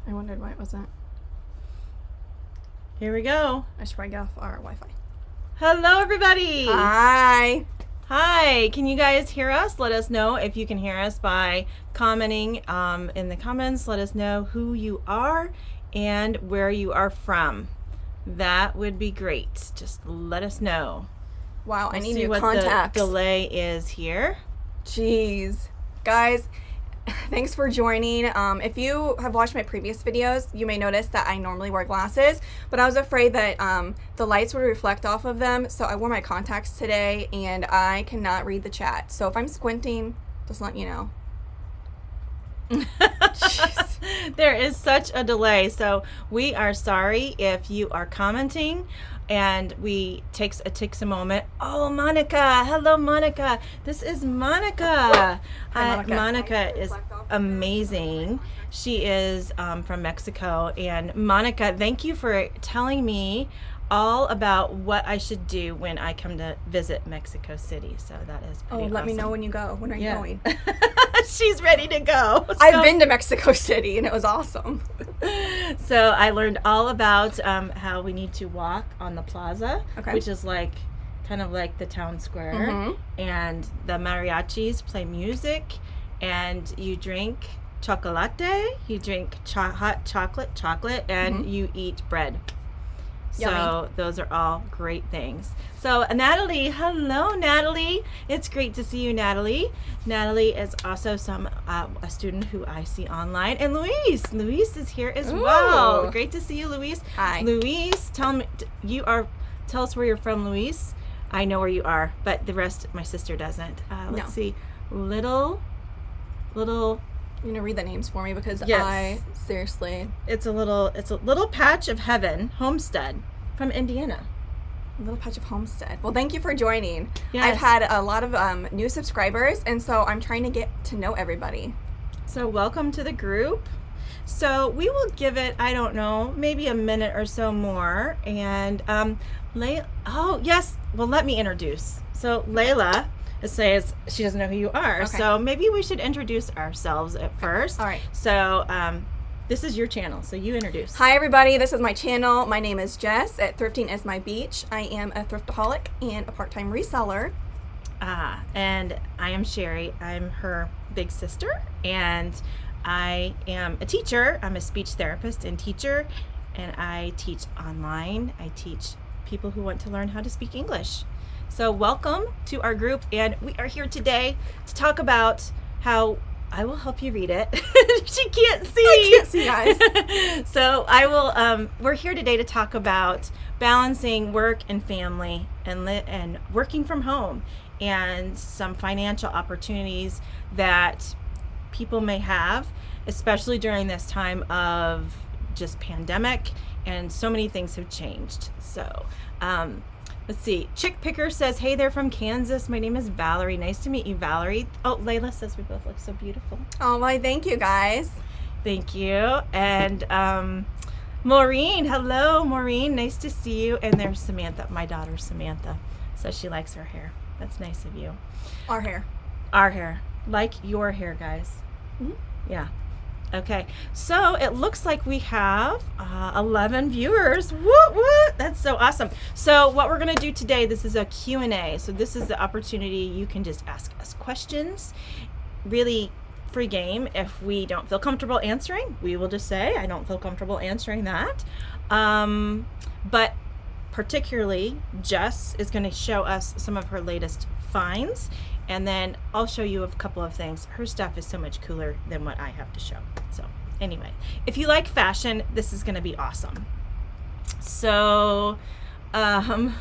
I wondered why it wasn't. Here we go. I should probably get off our Wi-Fi. Hello, everybody. Hi. Hi. Can you guys hear us? Let us know if you can hear us by commenting in the comments. Let us know who you are and where you are from. That would be great. Just let us know. Wow, I need See new what contacts. the delay is here. Jeez. Guys, thanks for joining. If you have watched my previous videos, you may notice that I normally wear glasses, but I was afraid that the lights would reflect off of them, so I wore my contacts today, and I cannot read the chat. So if I'm squinting, just let you know. There is such a delay, so we are sorry if you are commenting and takes a moment. Oh, Monica. Hello, Monica. This is Monica. Hi, Monica. Monica is amazing. She is from Mexico. And Monica, thank you for telling me all about what I should do when I come to visit Mexico City. So that is pretty let me awesome. know when you go. When are you going? She's ready to go. I've been to Mexico City, and it was awesome. So I learned all about how we need to walk on the plaza, which is kind of like the town square, and the mariachis play music, and you drink chocolate, you drink hot chocolate, and you eat bread. Yummy. So those are all great things. So Natalie, hello Natalie. It's great to see you, Natalie. Natalie is also a student who I see online. And Luis is here as well. Great to see you, Luis. Hi. Luis, tell us where you're from, Luis. I know where you are, but the rest my sister doesn't. Let's see. Little You gonna read the names for me because Yes. I seriously. It's a little patch of heaven, Homestead, from Indiana. A little patch of Homestead. Well, thank you for joining. Yes. I've had a lot of new subscribers, and so I'm trying to get to know everybody. So welcome to the group. So we will give it, I don't know, maybe a minute or so more. And let me introduce. So Layla says she doesn't know who you are. Okay. So maybe we should introduce ourselves at first. All right. So this is your channel, so you introduce. Hi, everybody. This is my channel. My name is Jess at Thrifting is My Beach. I am a thriftaholic and a part-time reseller. And I am Cheri. I'm her big sister, and I am a teacher. I'm a speech therapist and teacher, and I teach online. I teach people who want to learn how to speak English. So welcome to our group, and we are here today to talk about how I will help you read it. She can't see. I can't see, guys. So I will. We're here today to talk about balancing work and family, and working from home, and some financial opportunities that people may have, especially during this time of just pandemic, and so many things have changed. So. Let's see. Chick Picker says, hey, they're from Kansas. My name is Valerie. Nice to meet you, Valerie. Oh, Layla says we both look so beautiful. Oh, why, thank you, guys. Thank you. And Maureen. Hello, Maureen. Nice to see you. And there's Samantha, my daughter, Samantha. So she likes her hair. That's nice of you. Our hair. Our hair. Like your hair, guys. Mm-hmm. Yeah. Okay, so it looks like we have 11 viewers. What? That's so awesome. So what we're going to do today, this is a Q&A. So this is the opportunity you can just ask us questions. Really free game. If we don't feel comfortable answering, we will just say, I don't feel comfortable answering that. But particularly, Jess is going to show us some of her latest finds. And then I'll show you a couple of things. Her stuff is so much cooler than what I have to show. So anyway, if you like fashion, this is going to be awesome. So, Sadur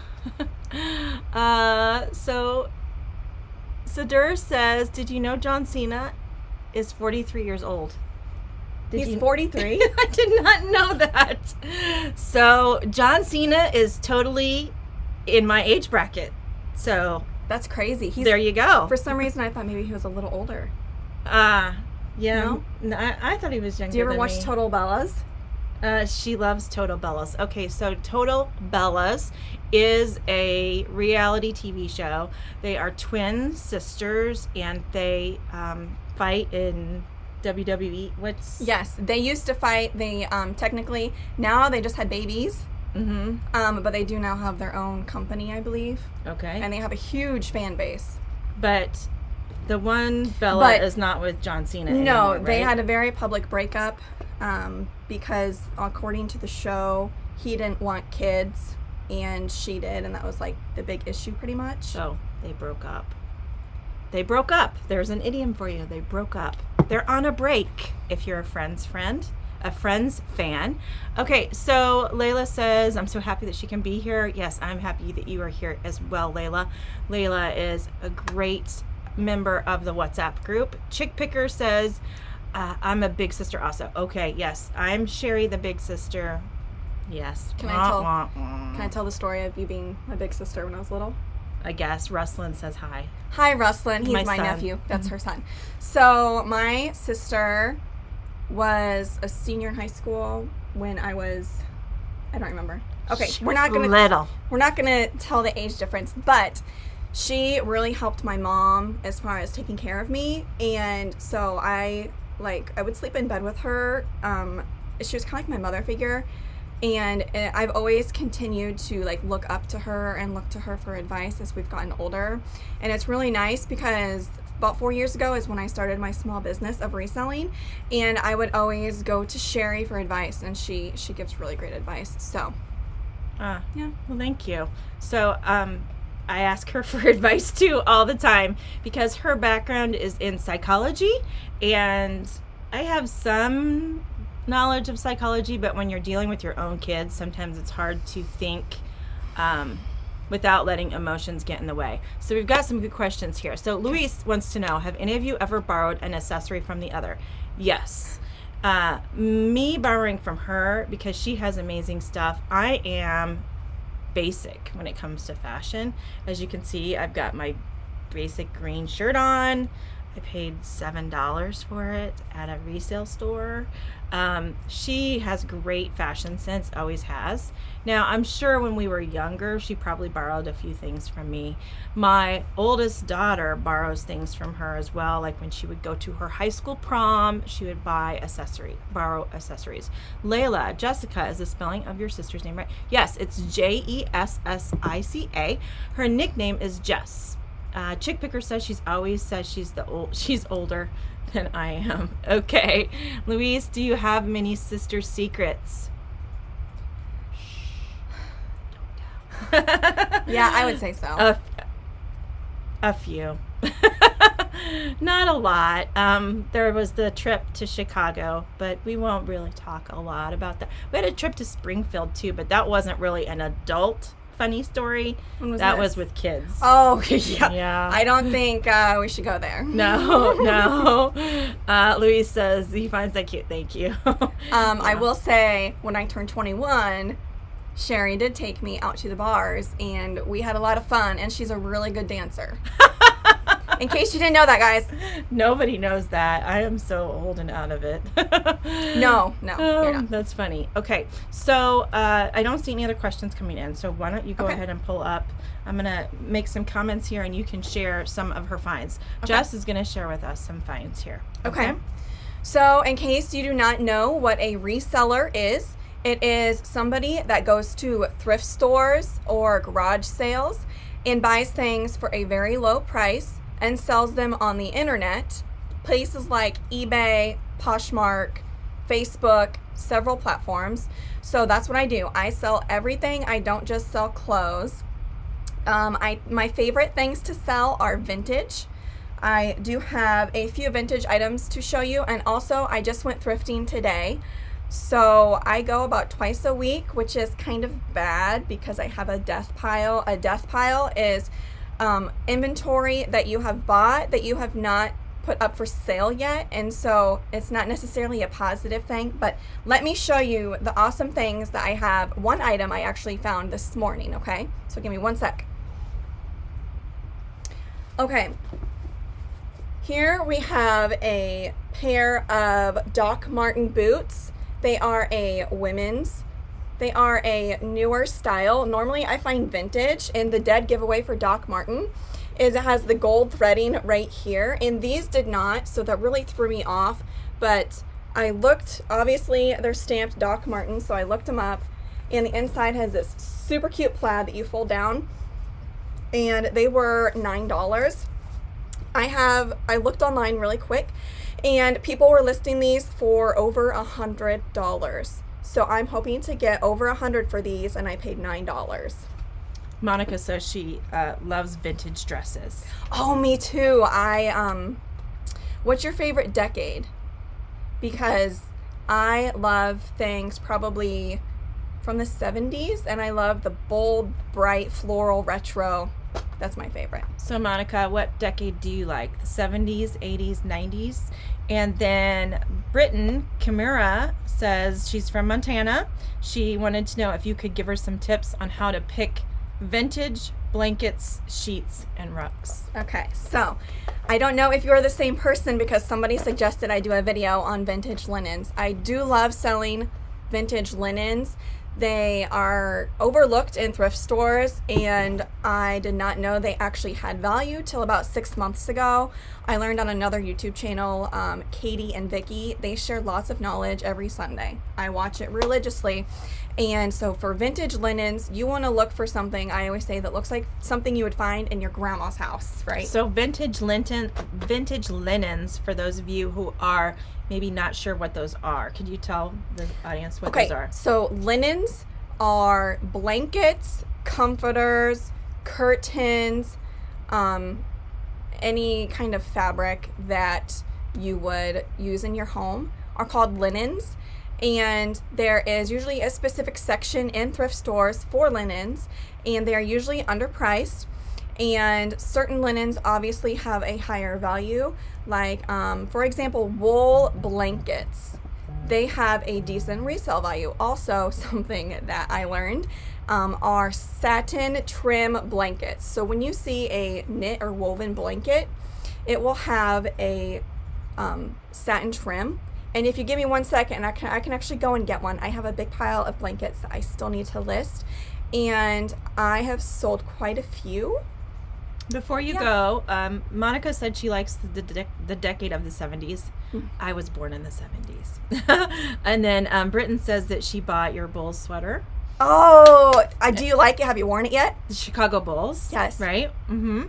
says, did you know John Cena is 43 years old? He's 43? I did not know that. So John Cena is totally in my age bracket. So That's crazy. there you go. For some reason, I thought maybe he was a little older. Yeah. No? I thought he was younger. Do you ever than watch me. Total Bellas? She loves Total Bellas. Okay, so Total Bellas is a reality TV show. They are twin sisters, and they fight in WWE. What's Yes, they used to fight. They technically now they just had babies. But they do now have their own company, I believe. Okay. And they have a huge fan base. But the one Bella is not with John Cena anymore, No, right? they had a very public breakup because according to the show, he didn't want kids and she did, and that was like the big issue pretty much. So they broke up. They broke up. There's an idiom for you. They broke up. They're on a break if you're a Friends friend. A Friends fan. Okay, so Layla says, I'm so happy that she can be here. Yes, I'm happy that you are here as well, Layla. Layla is a great member of the WhatsApp group. Chick Picker says, I'm a big sister also. Okay, yes, I'm Cheri, the big sister. Yes. Can I tell the story of you being my big sister when I was little? I guess. Rustlin says hi. Hi, Rustlin. He's my son. nephew. That's her son. So my sister was a senior in high school when I don't remember. Okay, we're not gonna tell the age difference, but she really helped my mom as far as taking care of me, and so I would sleep in bed with her. She was kind of like my mother figure, and I've always continued to look up to her and look to her for advice as we've gotten older, and it's really nice because about 4 years ago is when I started my small business of reselling, and I would always go to Cheri for advice, and she gives really great advice. So yeah, well, thank you. So I ask her for advice too all the time because her background is in psychology, and I have some knowledge of psychology, but when you're dealing with your own kids, sometimes it's hard to think without letting emotions get in the way. So we've got some good questions here. So Luis wants to know, have any of you ever borrowed an accessory from the other? Yes. Me borrowing from her because she has amazing stuff. I am basic when it comes to fashion. As you can see, I've got my basic green shirt on. I paid $7 for it at a resale store. She has great fashion sense, always has. Now, I'm sure when we were younger, she probably borrowed a few things from me. My oldest daughter borrows things from her as well. Like when she would go to her high school prom, she would borrow accessories. Layla, Jessica, is the spelling of your sister's name right? Yes, it's Jessica. Her nickname is Jess. Chick Picker says she's older than I am. Okay. Louise, do you have many sister secrets? yeah, I would say so. A few. Not a lot. There was the trip to Chicago, but we won't really talk a lot about that. We had a trip to Springfield too, but that wasn't really an adult funny story. That was with kids. Oh, yeah. Yeah. I don't think we should go there. No. Louise says he finds that cute. Thank you. I will say, when I turned 21, Cheri did take me out to the bars, and we had a lot of fun, and she's a really good dancer. In case you didn't know that, guys. Nobody knows that. I am so old and out of it. No, you're not. That's funny. Okay, so I don't see any other questions coming in, so why don't you go ahead and pull up. I'm going to make some comments here, and you can share some of her finds. Okay. Jess is going to share with us some finds here. Okay. So in case you do not know what a reseller is, it is somebody that goes to thrift stores or garage sales and buys things for a very low price and sells them on the internet, places like eBay, Poshmark, Facebook, several platforms. So that's what I do. I sell everything. I don't just sell clothes. My favorite things to sell are vintage. I do have a few vintage items to show you, and also I just went thrifting today. So I go about twice a week, which is kind of bad because I have a death pile. A death pile is inventory that you have bought that you have not put up for sale yet, and so it's not necessarily a positive thing, but let me show you the awesome things that I have. One item I actually found this morning, okay? So give me one sec. Okay. Here we have a pair of Doc Marten boots. They are a women's. They are a newer style. Normally I find vintage, and the dead giveaway for Doc Marten is it has the gold threading right here, and these did not, so that really threw me off. but I looked, obviously they're stamped Doc Martens, so I looked them up, and the inside has this super cute plaid that you fold down, and they were $9. I looked online really quick, and people were listing these for over $100. So I'm hoping to get over $100 for these, and I paid $9. Monica says she loves vintage dresses. Oh, me too. What's your favorite decade? Because I love things probably from the 70s, and I love the bold, bright, floral, retro. That's my favorite. So Monica, what decade do you like? The 70s, 80s, 90s? And then Britton Kimura says she's from Montana. She wanted to know if you could give her some tips on how to pick vintage blankets, sheets, and rugs. Okay, so I don't know if you're the same person because somebody suggested I do a video on vintage linens. I do love selling vintage linens. They are overlooked in thrift stores, and I did not know they actually had value till about 6 months ago. I learned on another YouTube channel, Katie and Vicky. They share lots of knowledge every Sunday. I watch it religiously. And so for vintage linens, you want to look for something, I always say, that looks like something you would find in your grandma's house, right? So vintage linens, for those of you who are maybe not sure what those are, could you tell the audience what those are? So linens are blankets, comforters, curtains, any kind of fabric that you would use in your home are called linens. And there is usually a specific section in thrift stores for linens, and they are usually underpriced. And certain linens obviously have a higher value, like for example, wool blankets. They have a decent resale value. Also, something that I learned are satin trim blankets. So when you see a knit or woven blanket, it will have a satin trim. And if you give me 1 second, I can actually go and get one. I have a big pile of blankets that I still need to list, and I have sold quite a few. Before you go, Monica said she likes the decade of the 70s. I was born in the 70s. And then Britton says that she bought your Bulls sweater. Oh, do you like it? Have you worn it yet? The Chicago Bulls. Yes. Right? Mm-hmm.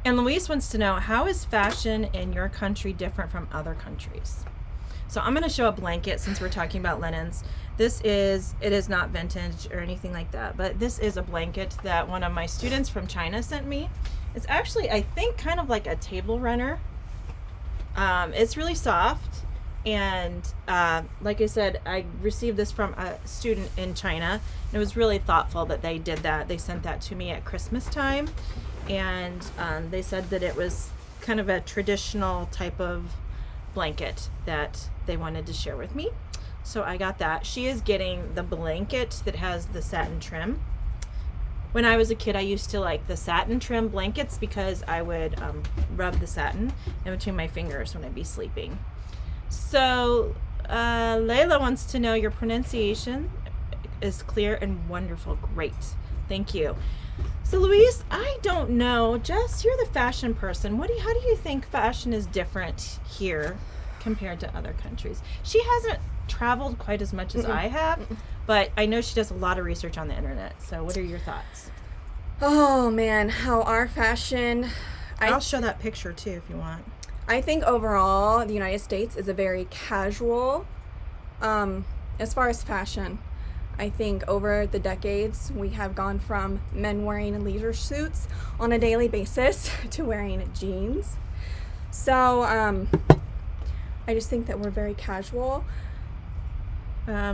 And Louise wants to know, how is fashion in your country different from other countries? So I'm going to show a blanket since we're talking about linens. It is not vintage or anything like that, but this is a blanket that one of my students from China sent me. It's actually, I think, kind of like a table runner. It's really soft, and like I said, I received this from a student in China. It was really thoughtful that they did that. They sent that to me at Christmas time, and they said that it was kind of a traditional type of blanket that they wanted to share with me. So I got that. She is getting the blanket that has the satin trim. When I was a kid, I used to like the satin trim blankets because I would rub the satin in between my fingers when I'd be sleeping. So Layla wants to know, your pronunciation is clear and wonderful. Great. Thank you. So Louise, I don't know, Jess, you're the fashion person. How do you think fashion is different here compared to other countries? She hasn't traveled quite as much as I have, but I know she does a lot of research on the internet. So what are your thoughts? Oh man, how our fashion... I'll show that picture too if you want. I think overall the United States is a very casual, as far as fashion. I think over the decades we have gone from men wearing leisure suits on a daily basis to wearing jeans. So I just think that we're very casual.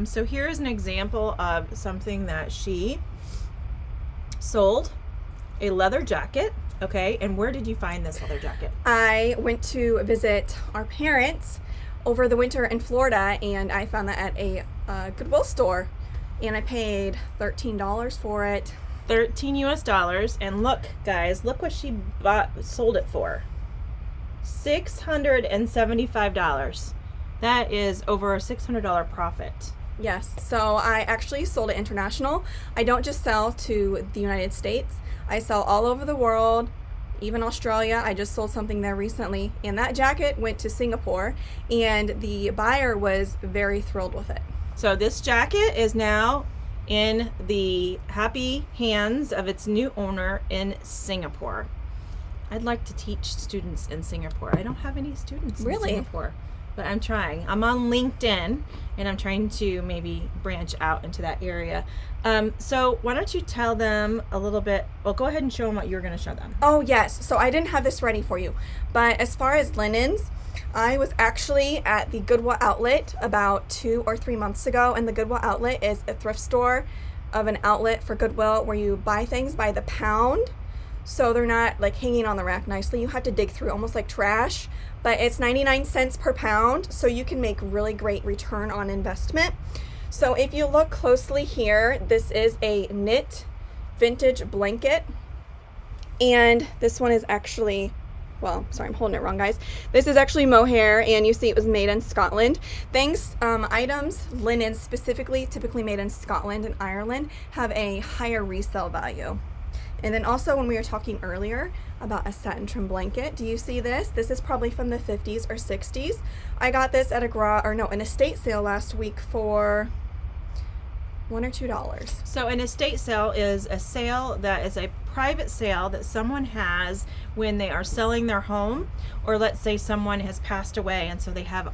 So here is an example of something that she sold, a leather jacket. Okay, and where did you find this leather jacket? I went to visit our parents over the winter in Florida, and I found that at a Goodwill store, and I paid $13 for it. $13 US, and look, guys, look what she sold it for. $675. That is over a $600 profit. Yes, so I actually sold it international. I don't just sell to the United States. I sell all over the world, even Australia. I just sold something there recently, and that jacket went to Singapore, and the buyer was very thrilled with it. So this jacket is now in the happy hands of its new owner in Singapore. I'd like to teach students in Singapore. I don't have any students in Singapore, but I'm trying. I'm on LinkedIn, and I'm trying to maybe branch out into that area. So why don't you tell them a little bit? Well, go ahead and show them what you're going to show them. Oh, yes. So I didn't have this ready for you, but as far as linens, I was actually at the Goodwill outlet about 2 or 3 months ago, and the Goodwill outlet is a thrift store of an outlet for Goodwill where you buy things by the pound, so they're not like hanging on the rack nicely. You have to dig through almost like trash, but it's 99 cents per pound, so you can make really great return on investment. So if you look closely here, this is a knit vintage blanket, and this one is actually, well, sorry, I'm holding it wrong, guys. This is actually mohair, and you see it was made in Scotland. Items, linen specifically, typically made in Scotland and Ireland, have a higher resale value. And then also when we were talking earlier about a satin trim blanket, do you see this? This is probably from the 50s or 60s. I got this at an estate sale last week for $1 or $2. So an estate sale is a sale that is a private sale that someone has when they are selling their home, or let's say someone has passed away, and so they have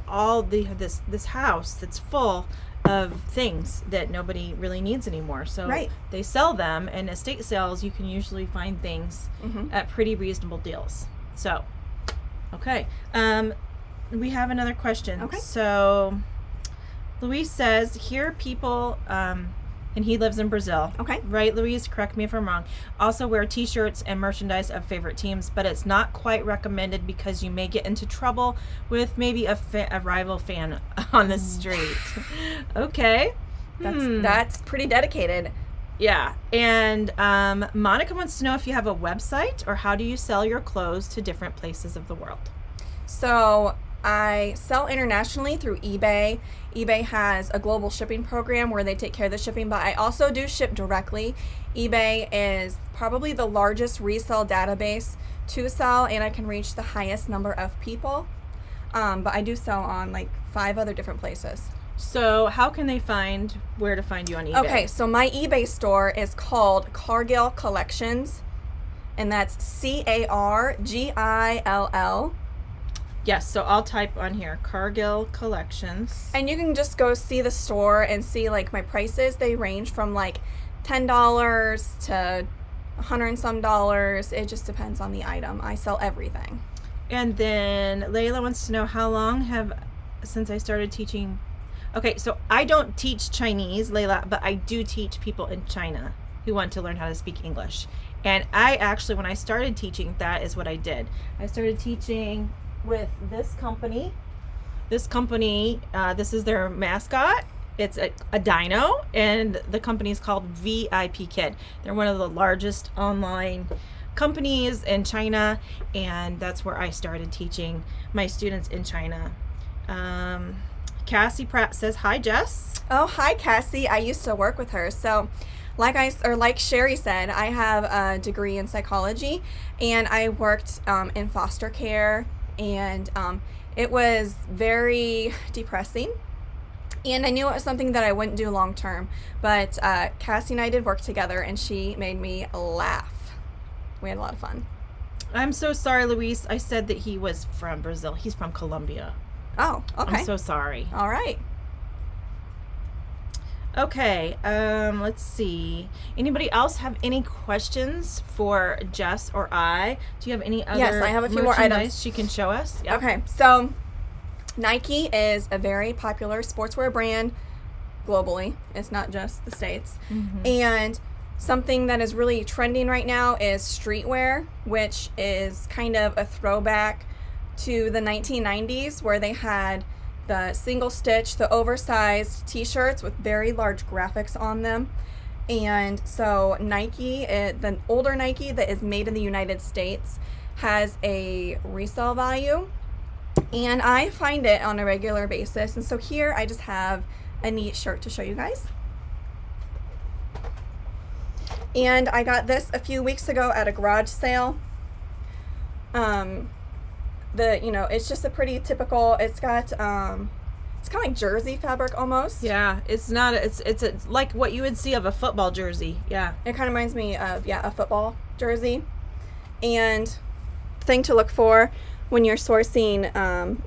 this house that's full of things that nobody really needs anymore. So they sell them, and estate sales, you can usually find things at pretty reasonable deals. So, okay. We have another question. Okay. So Luis says, here people, and he lives in Brazil. Okay. Right, Luis? Correct me if I'm wrong. Also wear t-shirts and merchandise of favorite teams, but it's not quite recommended because you may get into trouble with maybe a rival fan on the street. Okay. That's pretty dedicated. Yeah. And Monica wants to know if you have a website, or how do you sell your clothes to different places of the world? So I sell internationally through eBay. eBay has a global shipping program where they take care of the shipping, but I also do ship directly. eBay is probably the largest resale database to sell, and I can reach the highest number of people. But I do sell on like 5 other different places. So how can they find where to find you on eBay? Okay, so my eBay store is called Cargill Collections, and that's Cargill. Yes, so I'll type on here, Cargill Collections. And you can just go see the store and see like my prices. They range from like $10 to $100 and some dollars. It just depends on the item. I sell everything. And then Layla wants to know, how long since I started teaching? Okay, so I don't teach Chinese, Layla, but I do teach people in China who want to learn how to speak English. And I actually, when I started teaching, that is what I did. I started teaching with this company. This is their mascot. It's a dino, and the company is called VIP Kid. They're one of the largest online companies in China, and that's where I started teaching my students in China. Cassie Pratt says, hi, Jess. Oh, hi, Cassie. I used to work with her. So like Sherry said, I have a degree in psychology, and I worked in foster care, and it was very depressing, and I knew it was something that I wouldn't do long term, but Cassie and I did work together, and she made me laugh. We had a lot of fun. I'm so sorry, Luis. I said that he was from Brazil. He's from Colombia. Oh, okay. I'm so sorry. All right. Okay, let's see. Anybody else have any questions for Jess or I? Do you have any other Yes, I have a few more items she can show us? Yep. Okay, so Nike is a very popular sportswear brand globally. It's not just the States. Mm-hmm. And something that is really trending right now is streetwear, which is kind of a throwback to the 1990s, where they had the single stitch, the oversized t-shirts with very large graphics on them. And so Nike, the older Nike that is made in the United States, has a resale value, and I find it on a regular basis. And so here I just have a neat shirt to show you guys. And I got this a few weeks ago at a garage sale. It's just a pretty typical. It's got it's kind of like jersey fabric almost. Yeah, it's not. It's like what you would see of a football jersey. Yeah. It kind of reminds me of a football jersey. And thing to look for when you're sourcing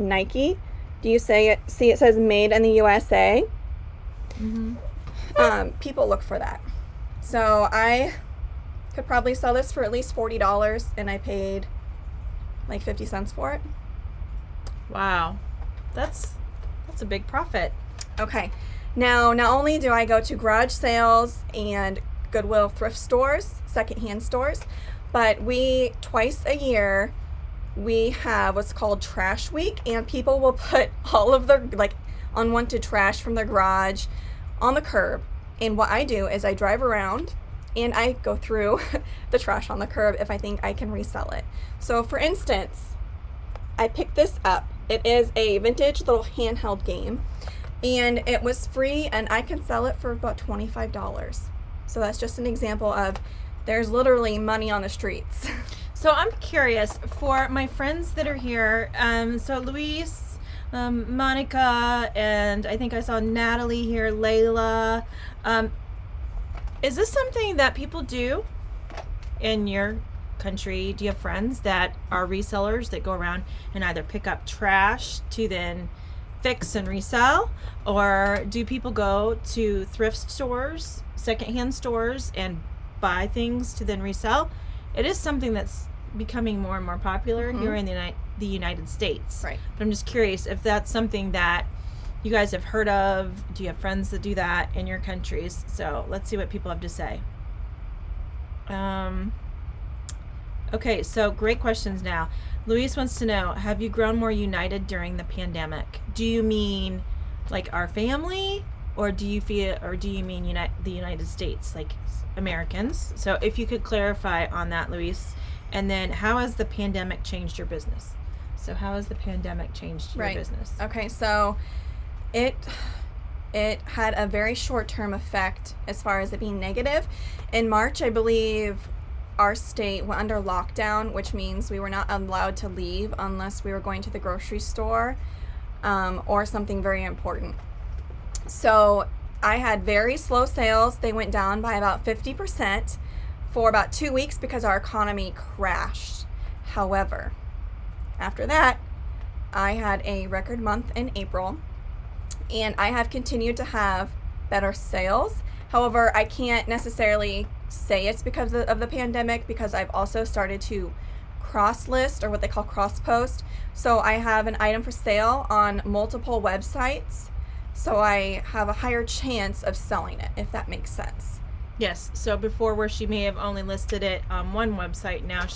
Nike, do you see it says made in the USA? Mm-hmm. People look for that. So I could probably sell this for at least $40, and I paid like 50 cents for it. Wow, that's a big profit. Okay, now not only do I go to garage sales and Goodwill thrift stores, secondhand stores, but twice a year we have what's called Trash Week, and people will put all of their unwanted trash from their garage on the curb. And what I do is I drive around and I go through the trash on the curb if I think I can resell it. So for instance, I picked this up. It is a vintage little handheld game, and it was free, and I can sell it for about $25. So that's just an example of there's literally money on the streets. So I'm curious for my friends that are here. So Luis, Monica, and I think I saw Natalie here, Layla. Is this something that people do in your country? Do you have friends that are resellers that go around and either pick up trash to then fix and resell, or do people go to thrift stores, secondhand stores, and buy things to then resell? It is something that's becoming more and more popular here in the United States. Right. But I'm just curious if that's something that you guys have heard of. Do you have friends that do that in your countries? So let's see what people have to say. Okay, so great questions now. Luis wants to know, have you grown more united during the pandemic? Do you mean like our family, or do you mean the United States, like Americans? So if you could clarify on that, Luis. And then how has the pandemic changed your business? So how has the pandemic changed your business? Okay, so it had a very short-term effect as far as it being negative. In March, I believe our state went under lockdown, which means we were not allowed to leave unless we were going to the grocery store or something very important. So I had very slow sales. They went down by about 50% for about 2 weeks because our economy crashed. However, after that, I had a record month in April, and I have continued to have better sales. However, I can't necessarily say it's because of the pandemic, because I've also started to cross list, or what they call cross post. So I have an item for sale on multiple websites, so I have a higher chance of selling it, if that makes sense. Yes. So before, where she may have only listed it on one website, now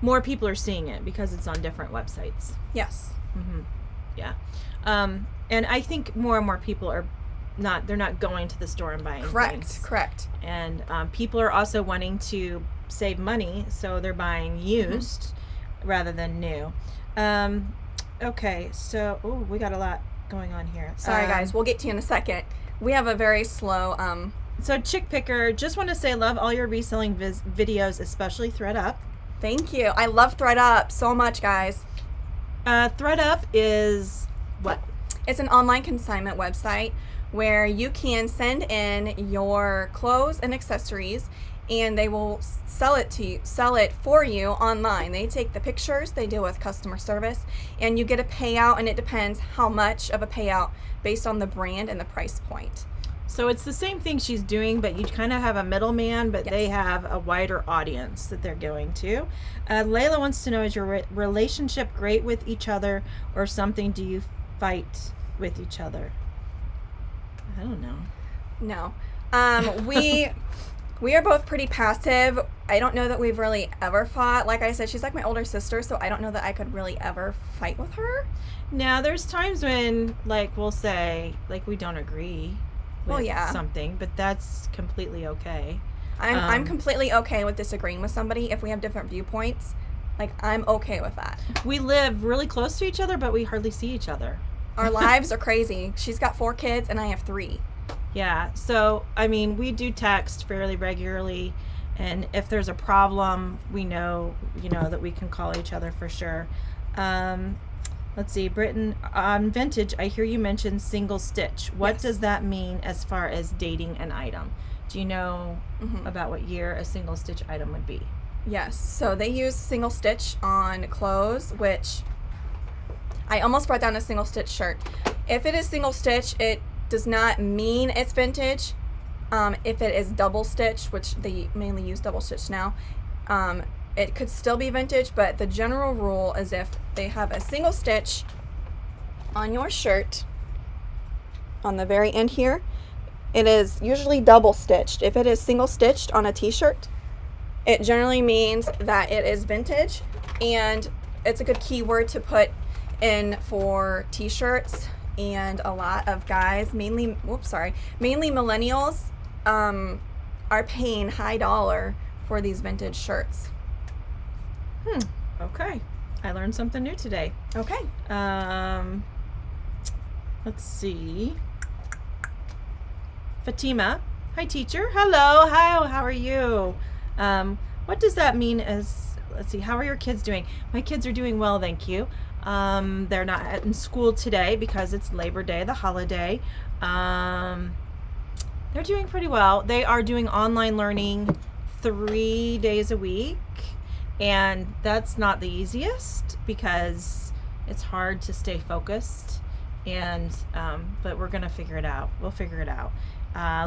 more people are seeing it because it's on different websites. Yes. Mm-hmm. Yeah. And I think more and more people they're not going to the store and buying things. Correct. And people are also wanting to save money, so they're buying used rather than new. Okay, so we got a lot going on here. Sorry, guys. We'll get to you in a second. We have a very slow... So Chick Picker, just want to say, love all your reselling videos, especially ThreadUp. Thank you. I love ThreadUp so much, guys. ThreadUp is what? It's an online consignment website where you can send in your clothes and accessories, and they will sell it for you online. They take the pictures, they deal with customer service, and you get a payout, and it depends how much of a payout based on the brand and the price point. So it's the same thing she's doing, but you kind of have a middleman, but they have a wider audience that they're going to. Layla wants to know, is your relationship great with each other, or something? Do you fight with each other? I don't know. No. We are both pretty passive. I don't know that we've really ever fought. Like I said, she's like my older sister, so I don't know that I could really ever fight with her. Now, there's times when, we'll say, we don't agree with something, but that's completely okay. I'm completely okay with disagreeing with somebody if we have different viewpoints. I'm okay with that. We live really close to each other, but we hardly see each other. Our lives are crazy. She's got 4 kids and I have 3. Yeah. So, we do text fairly regularly, And if there's a problem, we know, that we can call each other for sure. Let's see, Britton, on vintage, I hear you mention single stitch. What Yes. does that mean as far as dating an item? Do you know about what year a single stitch item would be? Yes, so they use single stitch on clothes, which I almost brought down a single stitch shirt. If it is single stitch, it does not mean it's vintage. If it is double stitch, which they mainly use double stitch now, it could still be vintage, but the general rule is if they have a single stitch on your shirt, on the very end here, it is usually double stitched. If it is single stitched on a t-shirt, it generally means that it is vintage, and it's a good keyword to put in for t-shirts. And a lot of guys, mainly millennials, are paying high dollar for these vintage shirts. Okay. I learned something new today. Okay. Let's see. Fatima. Hi, teacher. Hello. Hi. How are you? What does that mean let's see, how are your kids doing? My kids are doing well, thank you. They're not in school today because it's Labor Day, the holiday. They're doing pretty well. They are doing online learning 3 days a week, and that's not the easiest because it's hard to stay focused. And but we're gonna figure it out. We'll figure it out.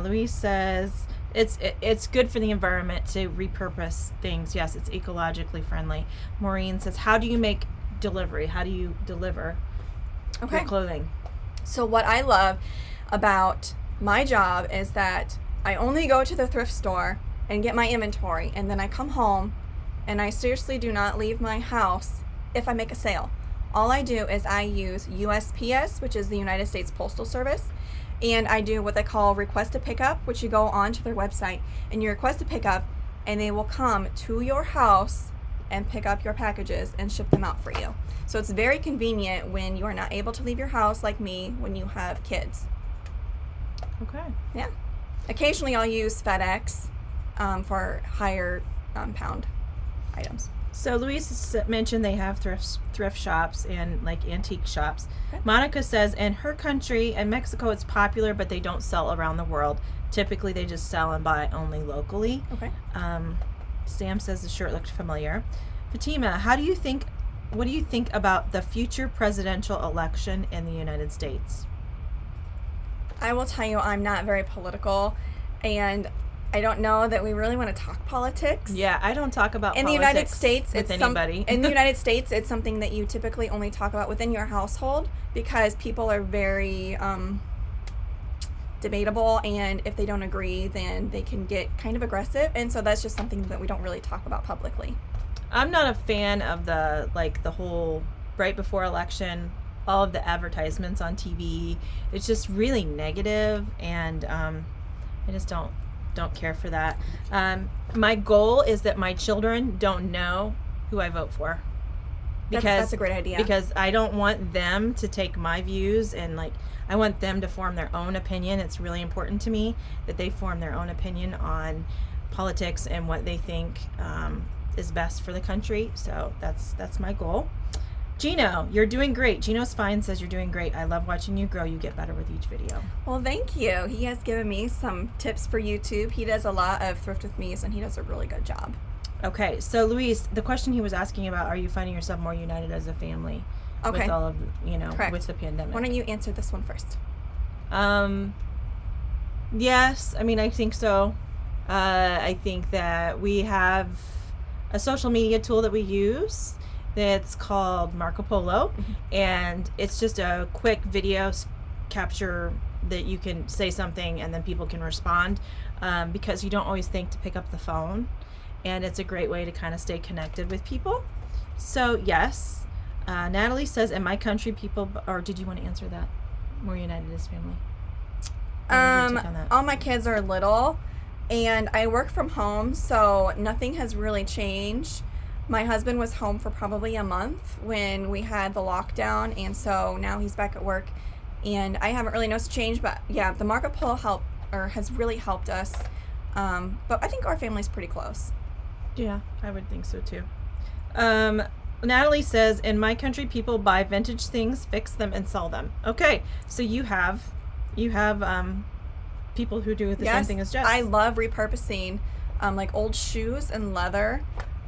Louise says it's good for the environment to repurpose things. Yes, it's ecologically friendly. Maureen says, how do you make delivery? How do you deliver your clothing? So what I love about my job is that I only go to the thrift store and get my inventory, and then I come home and I seriously do not leave my house if I make a sale. All I do is I use USPS, which is the United States Postal Service, and I do what they call request a pickup, which you go onto their website and you request a pickup, and they will come to your house and pick up your packages and ship them out for you. So it's very convenient when you are not able to leave your house, like me, when you have kids. Okay. Yeah. Occasionally I'll use FedEx for higher pound items. So Louise mentioned they have thrift shops and like antique shops. Okay. Monica says in her country, in Mexico, it's popular, but they don't sell around the world. Typically, they just sell and buy only locally. Okay. Sam says the shirt looked familiar. Fatima, what do you think about the future presidential election in the United States? I will tell you, I'm not very political, and I don't know that we really want to talk politics. Yeah, I don't talk about in the politics United States with anybody. In the United States, it's something that you typically only talk about within your household because people are very debatable, and if they don't agree, then they can get kind of aggressive, and so that's just something that we don't really talk about publicly. I'm not a fan of the whole right before election, all of the advertisements on TV. It's just really negative, and I just don't care for that. My goal is that my children don't know who I vote for. That's a great idea. Because I don't want them to take my views and I want them to form their own opinion. It's really important to me that they form their own opinion on politics and what they think is best for the country. So that's my goal. Gino, you're doing great. Gino's Fine says you're doing great. I love watching you grow. You get better with each video. Well, thank you. He has given me some tips for YouTube. He does a lot of Thrift with Me's, and he does a really good job. Okay, so Luis, the question he was asking about, are you finding yourself more united as a family with all of, Correct. with the pandemic? Why don't you answer this one first? Yes, I think so. I think that we have a social media tool that we use that's called Marco Polo, and it's just a quick video capture that you can say something and then people can respond, because you don't always think to pick up the phone, and it's a great way to kind of stay connected with people. So yes, Natalie says in my country people, or did you want to answer that? More united as family. All my kids are little, and I work from home, so nothing has really changed. My husband was home for probably a month when we had the lockdown, and so now he's back at work, and I haven't really noticed a change, but yeah, the Marco Polo has really helped us But I think our family's pretty close. Yeah, I would think so too. Natalie says, in my country, people buy vintage things, fix them, and sell them. Okay, so you have people who do the same thing as Jess. I love repurposing like old shoes and leather.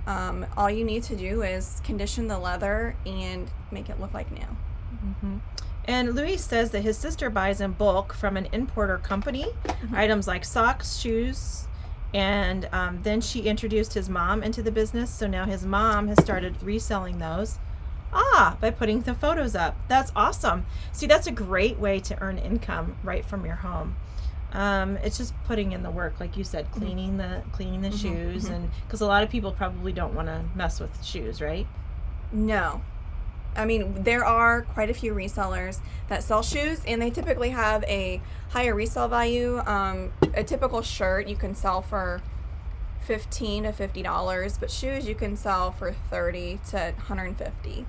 All you need to do is condition the leather and make it look like new. Mm-hmm. And Luis says that his sister buys in bulk from an importer company, items like socks, shoes, and then she introduced his mom into the business. So now his mom has started reselling those. By putting the photos up. That's awesome. See, that's a great way to earn income right from your home. It's just putting in the work, like you said, cleaning the shoes, and because a lot of people probably don't want to mess with shoes, right? No. I mean, there are quite a few resellers that sell shoes, and they typically have a higher resale value. A typical shirt you can sell for $15 to $50, but shoes you can sell for $30 to $150.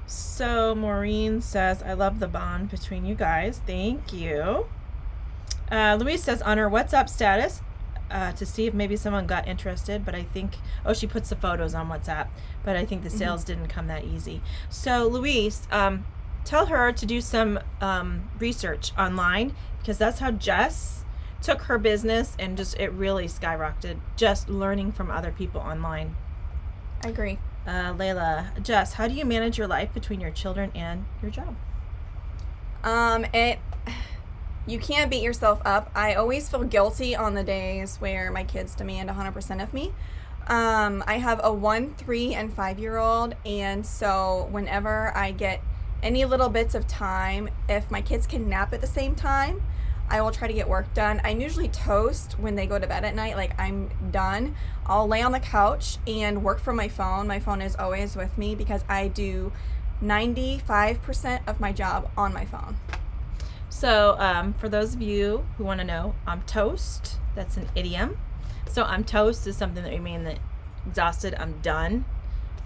So Maureen says, I love the bond between you guys. Thank you. Louise says, on her WhatsApp status, to see if maybe someone got interested, but I think, she puts the photos on WhatsApp, but I think the sales didn't come that easy. So Louise, tell her to do some research online, because that's how Jess took her business, and it really skyrocketed, just learning from other people online. I agree. Layla, Jess, how do you manage your life between your children and your job? You can't beat yourself up. I always feel guilty on the days where my kids demand 100% of me. I have a 1, 3, and 5-year-old, and so whenever I get any little bits of time, if my kids can nap at the same time, I will try to get work done. I'm usually toast when they go to bed at night, like I'm done. I'll lay on the couch and work from my phone. My phone is always with me because I do 95% of my job on my phone. So for those of you who want to know, I'm toast. That's an idiom. So I'm toast is something that we mean that exhausted, I'm done.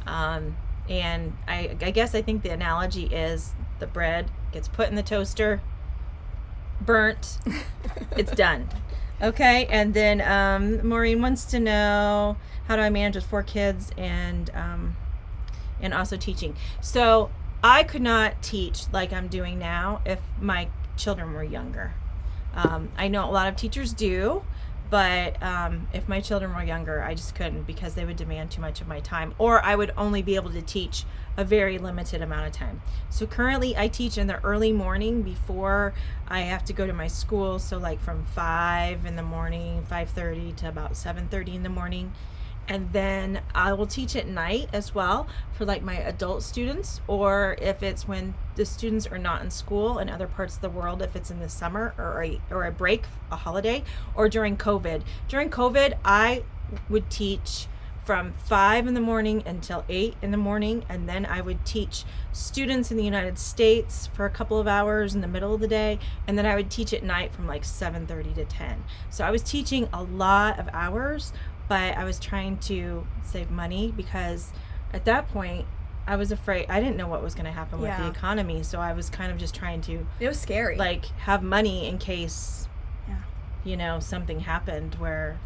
And I guess I think the analogy is the bread gets put in the toaster, burnt, it's done. Okay, and then Maureen wants to know, how do I manage with 4 kids and also teaching? So I could not teach like I'm doing now if my children were younger. I know a lot of teachers do, but if my children were younger, I just couldn't, because they would demand too much of my time, or I would only be able to teach a very limited amount of time. So currently I teach in the early morning before I have to go to my school, so like from 5 in the morning, 5:30 to about 7:30 in the morning. And then I will teach at night as well for like my adult students, or if it's when the students are not in school in other parts of the world, if it's in the summer or a break, a holiday, or during COVID. During COVID, I would teach from 5 in the morning until 8 in the morning, and then I would teach students in the United States for a couple of hours in the middle of the day, and then I would teach at night from like 7:30 to 10. So I was teaching a lot of hours, but I was trying to save money, because at that point I was afraid. I didn't know what was going to happen with the economy, so I was kind of just trying to, it was scary, like, have money in case something happened where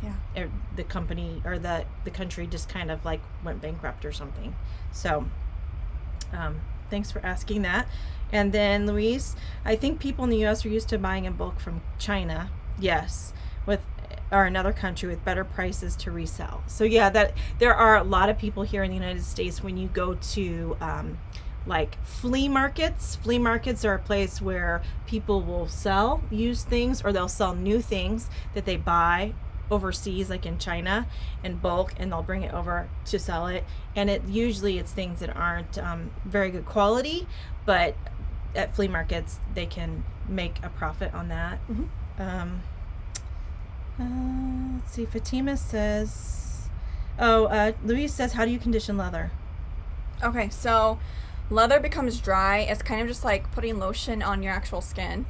the company or the country just kind of like went bankrupt or something. So thanks for asking that. And then Louise, I think people in the US are used to buying in bulk from China, yes, or another country with better prices to resell. So yeah, that there are a lot of people here in the United States. When you go to like flea markets are a place where people will sell used things, or they'll sell new things that they buy overseas, like in China, in bulk, and they'll bring it over to sell it. And usually it's things that aren't very good quality, but at flea markets they can make a profit on that. Let's see, Fatima says, Louise says, how do you condition leather? Okay, so leather becomes dry. It's kind of just like putting lotion on your actual skin.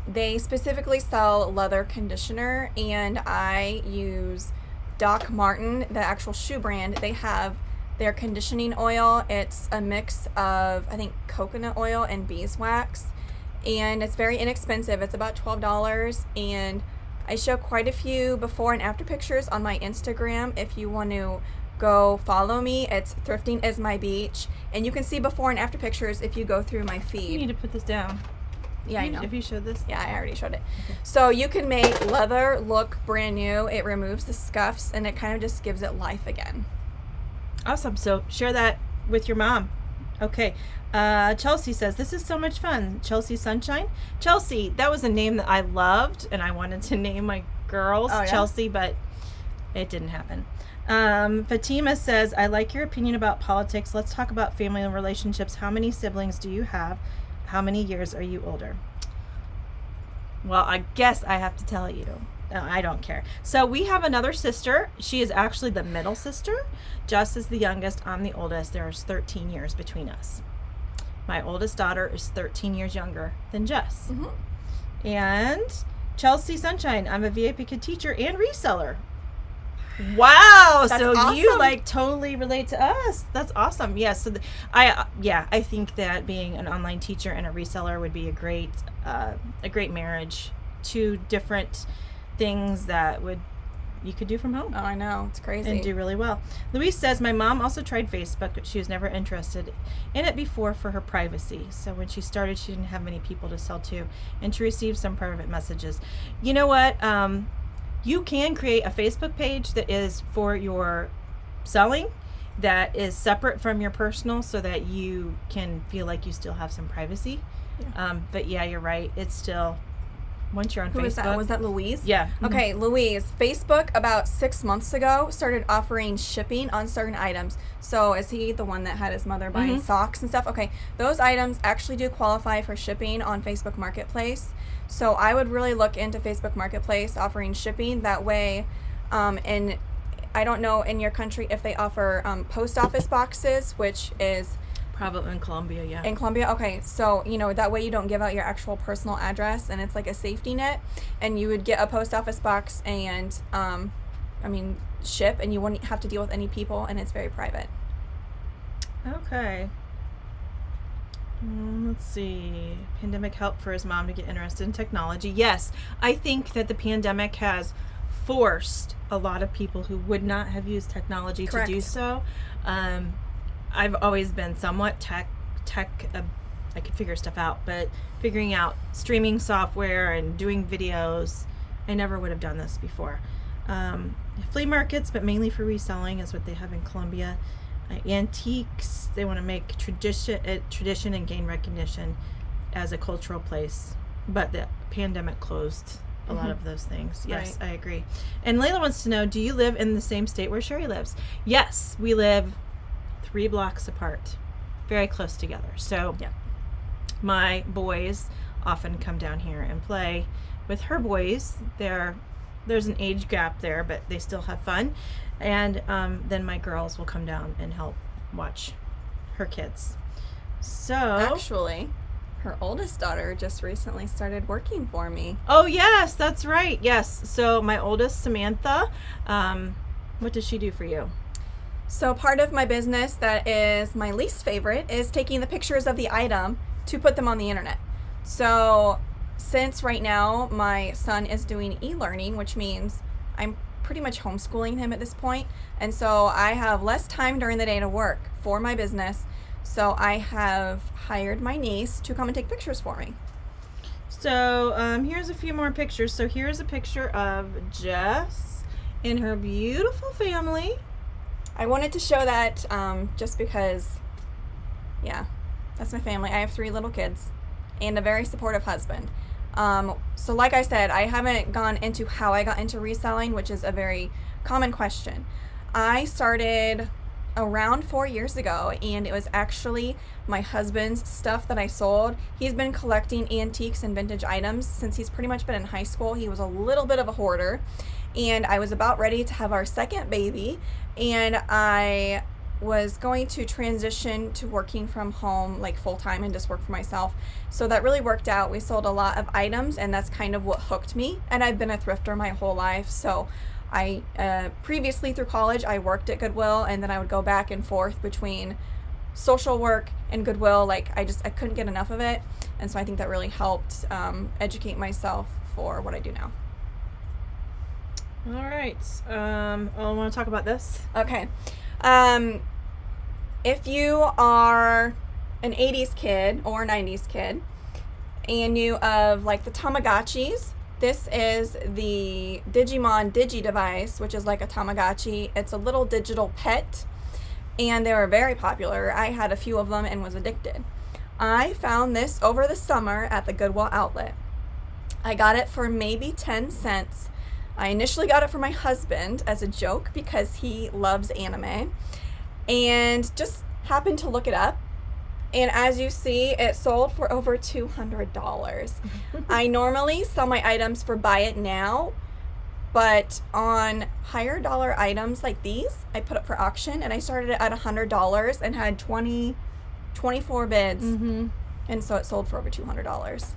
They specifically sell leather conditioner, and I use Doc Martin, the actual shoe brand. They have their conditioning oil. It's a mix of, I think, coconut oil and beeswax, and it's very inexpensive. It's about $12, and I show quite a few before and after pictures on my Instagram. If you want to go follow me, it's Thrifting is My Beach. And you can see before and after pictures if you go through my You feed. need to put this down. Yeah, I know. If you showed this. Yeah, I already showed it. So you can make leather look brand new. It removes the scuffs and it kind of just gives it life again. Awesome. So share that with your mom. Okay. Chelsea says, this is so much fun. Chelsea Sunshine. Chelsea, that was a name that I loved, and I wanted to name my girls Chelsea, but it didn't happen. Fatima says, I like your opinion about politics. Let's talk about family and relationships. How many siblings do you have? How many years are you older? Well, I guess I have to tell you. No, I don't care. So we have another sister. She is actually the middle sister. Jess is the youngest. I'm the oldest. There's 13 years between us. My oldest daughter is 13 years younger than Jess. Mm-hmm. And Chelsea Sunshine, I'm a VIP Kid teacher and reseller. Wow. That's so awesome. You like totally relate to us. That's awesome. Yeah. So I think that being an online teacher and a reseller would be a great marriage. Two different things that you could do from home. Oh, I know. It's crazy. And do really well. Louise says, my mom also tried Facebook, but she was never interested in it before for her privacy. So when she started, she didn't have many people to sell to and to receive some private messages. You know what? You can create a Facebook page that is for your selling, that is separate from your personal, so that you can feel like you still have some privacy. Yeah. But yeah, you're right. It's still... Once you're on Who Facebook. was that? Was that Louise? Yeah. Okay, Louise. Facebook about 6 months ago started offering shipping on certain items. So is he the one that had his mother buying socks and stuff? Okay, those items actually do qualify for shipping on Facebook Marketplace. So I would really look into Facebook Marketplace offering shipping. That way, and I don't know in your country if they offer post office boxes, which is... Probably in Colombia, yeah. In Colombia? Okay, so, that way you don't give out your actual personal address, and it's like a safety net, and you would get a post office box and, ship, and you wouldn't have to deal with any people, and it's very private. Okay. Let's see. Pandemic helped for his mom to get interested in technology. Yes, I think that the pandemic has forced a lot of people who would not have used technology Correct. to do so. I've always been somewhat tech. I could figure stuff out, but figuring out streaming software and doing videos, I never would have done this before. Flea markets, but mainly for reselling, is what they have in Colombia. Antiques, they want to make tradition and gain recognition as a cultural place, but the pandemic closed a lot of those things. Yes, right. I agree. And Layla wants to know, do you live in the same state where Cheri lives? Yes, we live 3 blocks apart, very close together. So my boys often come down here and play with her boys. There's an age gap there, but they still have fun. And then my girls will come down and help watch her kids. So actually, her oldest daughter just recently started working for me. Oh yes, that's right. Yes. So my oldest, Samantha, what does she do for you? So part of my business that is my least favorite is taking the pictures of the item to put them on the internet. So since right now my son is doing e-learning, which means I'm pretty much homeschooling him at this point, and so I have less time during the day to work for my business, so I have hired my niece to come and take pictures for me. So here's a few more pictures. So here's a picture of Jess and her beautiful family. I wanted to show that just because, that's my family. I have 3 little kids and a very supportive husband. So like I said, I haven't gone into how I got into reselling, which is a very common question. I started around 4 years ago, and it was actually my husband's stuff that I sold. He's been collecting antiques and vintage items since he's pretty much been in high school. He was a little bit of a hoarder, and I was about ready to have our second baby, and I was going to transition to working from home like full-time and just work for myself. So that really worked out. We sold a lot of items, and that's kind of what hooked me. And I've been a thrifter my whole life. So I previously through college, I worked at Goodwill, and then I would go back and forth between social work and Goodwill. Like I couldn't get enough of it. And so I think that really helped educate myself for what I do now. All right. I want to talk about this. Okay. If you are an 80s kid or 90s kid and knew of like the Tamagotchis, this is the Digimon Digi device, which is like a Tamagotchi. It's a little digital pet, and they were very popular. I had a few of them and was addicted. I found this over the summer at the Goodwill outlet. I got it for maybe 10 cents. I initially got it for my husband as a joke because he loves anime, and just happened to look it up. And as you see, it sold for over $200. I normally sell my items for buy it now, but on higher dollar items like these, I put up for auction, and I started it at $100 and had 24 bids. Mm-hmm. And so it sold for over $200.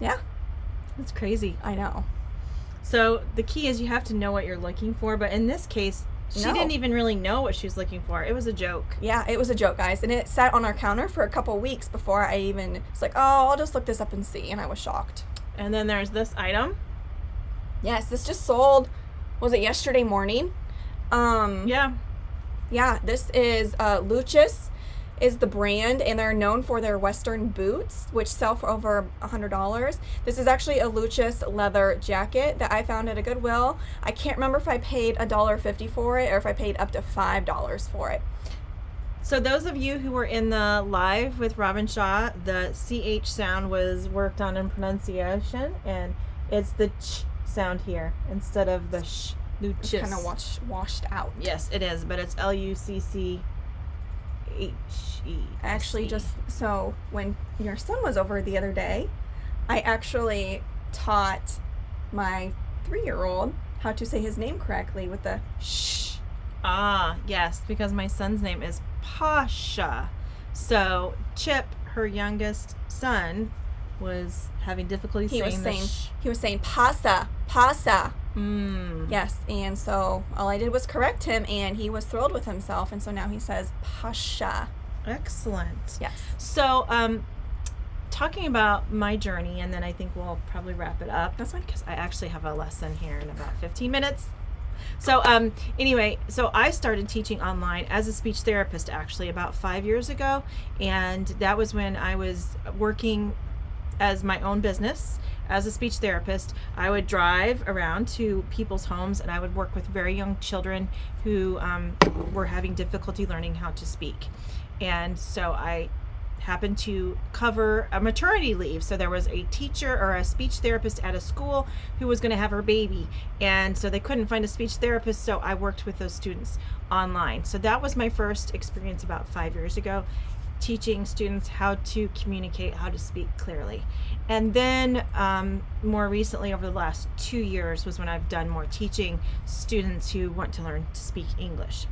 Yeah. That's crazy. I know. So the key is you have to know what you're looking for, but in this case, she didn't even really know what she was looking for. It was a joke. Yeah, it was a joke, guys. And it sat on our counter for a couple weeks before I even was like, oh, I'll just look this up and see. And I was shocked. And then there's this item. Yes, this just sold, was it yesterday morning? Yeah. Yeah, this is Luchas is the brand, and they're known for their Western boots, which sell for over $100. This is actually a Luchas leather jacket that I found at a Goodwill. I can't remember if I paid $1.50 for it or if I paid up to $5 for it. So those of you who were in the live with Robin Shaw, the CH sound was worked on in pronunciation, and it's the ch sound here instead of the sh. Luchas. It's kind of washed out. Yes, it is, but it's Lucche. Actually, just so when your son was over the other day, I actually taught my 3-year-old how to say his name correctly with the shh. Ah, yes, because my son's name is Pasha. So Chip, her youngest son, was having difficulty saying the sh. He was saying pasa, pasa. Mm. Yes, and so all I did was correct him, and he was thrilled with himself, and so now he says pasha. Excellent. Yes. So, talking about my journey, and then I think we'll probably wrap it up. That's fine. Because I actually have a lesson here in about 15 minutes. So, anyway, so I started teaching online as a speech therapist actually about 5 years ago, and that was when I was working as my own business. As a speech therapist, I would drive around to people's homes, and I would work with very young children who were having difficulty learning how to speak. And so I happened to cover a maternity leave. So there was a teacher or a speech therapist at a school who was going to have her baby. And so they couldn't find a speech therapist, so I worked with those students online. So that was my first experience about 5 years ago, teaching students how to communicate, how to speak clearly. And then more recently, over the last 2 years, was when I've done more teaching students who want to learn to speak English.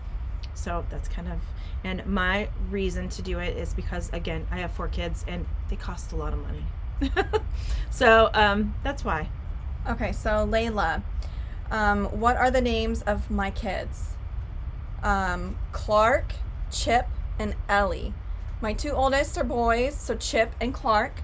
So that's kind of, and my reason to do it is because, again, I have 4 kids and they cost a lot of money. So that's why. Okay, so Layla, what are the names of my kids? Clark, Chip, and Ellie. My 2 oldest are boys, so Chip and Clark.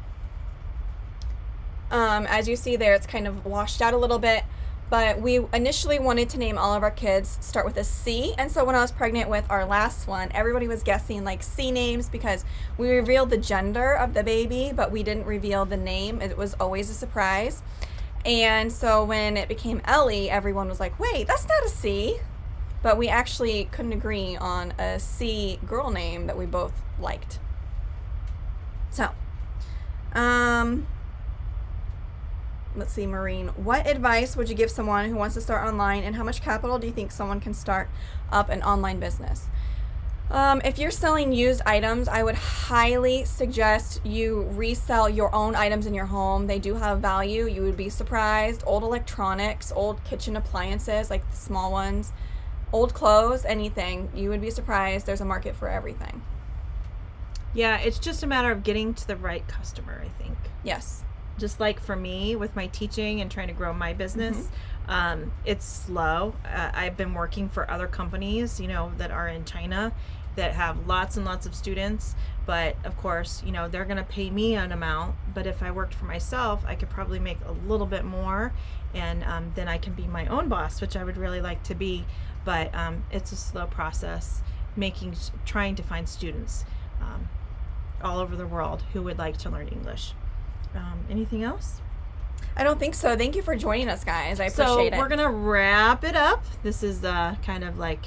As you see there, it's kind of washed out a little bit, but we initially wanted to name all of our kids start with a C, and so when I was pregnant with our last one, everybody was guessing like C names because we revealed the gender of the baby, but we didn't reveal the name. It was always a surprise. And so when it became Ellie, everyone was like, wait, that's not a C. But we actually couldn't agree on a C girl name that we both liked. So, let's see, Maureen. What advice would you give someone who wants to start online, and how much capital do you think someone can start up an online business? If you're selling used items, I would highly suggest you resell your own items in your home. They do have value. You would be surprised. Old electronics, old kitchen appliances, like the small ones, old clothes, anything. You would be surprised. There's a market for everything. Yeah, it's just a matter of getting to the right customer, I think. Yes. Just like for me with my teaching and trying to grow my business, it's slow. I've been working for other companies, that are in China, that have lots and lots of students, but of course, you know, they're going to pay me an amount, but if I worked for myself, I could probably make a little bit more, and then I can be my own boss, which I would really like to be, but it's a slow process trying to find students all over the world who would like to learn English. Anything else? I don't think so. Thank you for joining us, guys. I appreciate it. So we're going to wrap it up. This is kind of like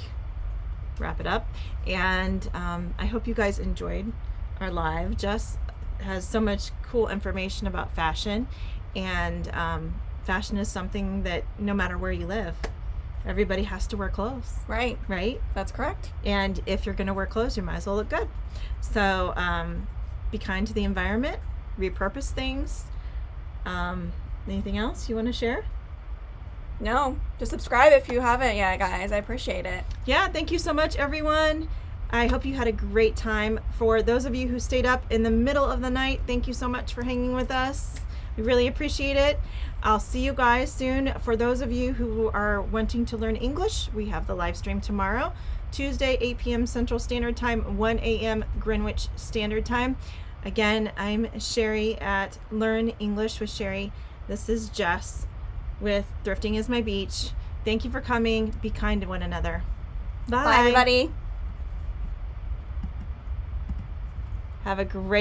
wrap it up. And I hope you guys enjoyed our live. Jess has so much cool information about fashion. And fashion is something that no matter where you live, everybody has to wear clothes. Right. Right? That's correct. And if you're going to wear clothes, you might as well look good. So be kind to the environment, repurpose things. Anything else you want to share? No, just subscribe if you haven't yet, guys. I appreciate it. Yeah, thank you so much, everyone. I hope you had a great time. For those of you who stayed up in the middle of the night, thank you so much for hanging with us. We really appreciate it. I'll see you guys soon. For those of you who are wanting to learn English, we have the live stream tomorrow, Tuesday, 8 p.m. Central Standard Time, 1 a.m. Greenwich Standard Time. Again, I'm Cheri at Learn English with Cheri. This is Jess with Thrifting is My Beach. Thank you for coming. Be kind to one another. Bye. Bye, everybody. Have a great